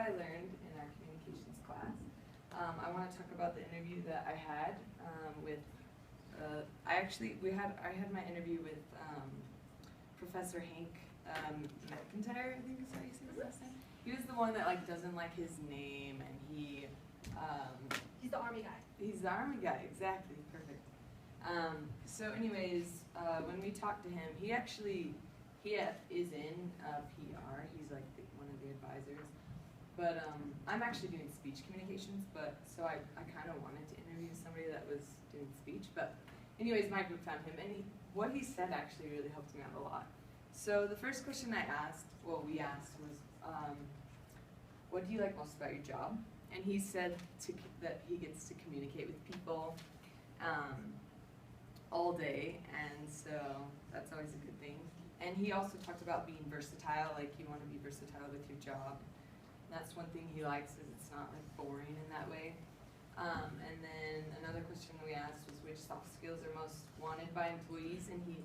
I learned in our communications class. I want to talk about the interview that I had with. I had my interview with Professor Hank McIntyre. I think is how you say his last name. He was the one that doesn't like his name, and he. He's the army guy. He's the army guy, exactly, perfect. So anyways, when we talked to him, he is in PR. He's like one of the advisors. But I'm actually doing speech communications, so I kind of wanted to interview somebody that was doing speech. But anyways, my group found him, and what he said actually really helped me out a lot. So the first question we asked was, what do you like most about your job? And he said that he gets to communicate with people all day, and so that's always a good thing. And he also talked about being versatile, like you want to be versatile with your job. That's one thing he likes, is it's not boring in that way. And then another question we asked was which soft skills are most wanted by employees, and he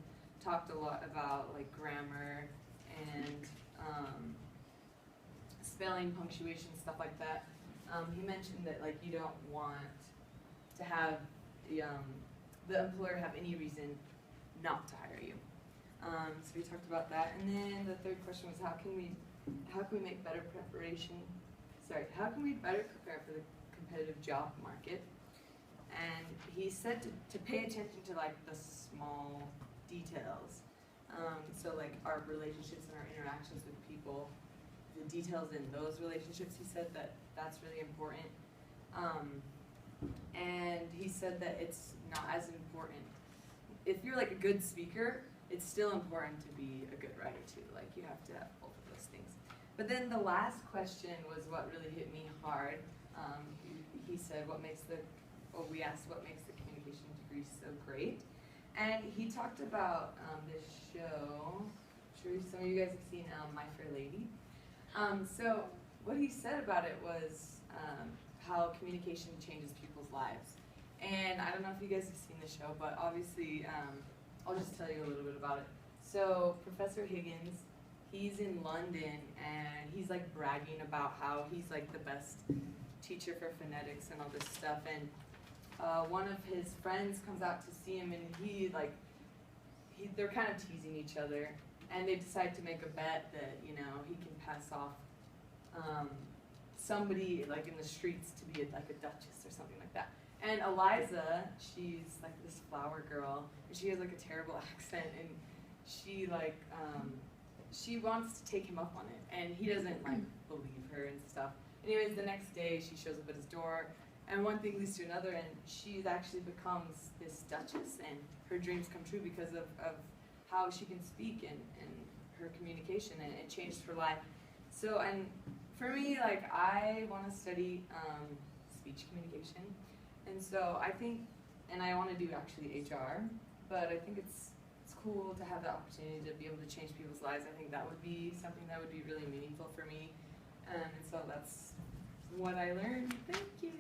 talked a lot about grammar and spelling, punctuation, stuff like that. He mentioned that you don't want to have the employer have any reason not to hire you. So we talked about that, and then the third question was how can we make better preparation? How can we better prepare for the competitive job market? And he said to pay attention to the small details. So our relationships and our interactions with people, the details in those relationships. He said that that's really important. And he said that it's not as important. If you're a good speaker, it's still important to be a good writer too. You have to have both of those things. But then the last question was what really hit me hard. He said, we asked what makes the communication degree so great. And he talked about this show. I'm sure some of you guys have seen My Fair Lady. So what he said about it was how communication changes people's lives. And I don't know if you guys have seen the show, but obviously I'll just tell you a little bit about it. So Professor Higgins, he's in London, and he's bragging about how he's the best teacher for phonetics and all this stuff. And one of his friends comes out to see him, and they're kind of teasing each other, and they decide to make a bet that he can pass off somebody in the streets to be a duchess or something like that. And Eliza, she's this flower girl, and she has a terrible accent, and she she wants to take him up on it, and he doesn't believe her and stuff. Anyways, the next day she shows up at his door, and one thing leads to another, and she actually becomes this duchess, and her dreams come true because of how she can speak and her communication, and it changed her life. So, and for me, I want to study speech communication, and so I think, and I want to do actually HR, but I think it's cool to have the opportunity to be able to change people's lives. I think that would be something that would be really meaningful for me, and so that's what I learned. Thank you.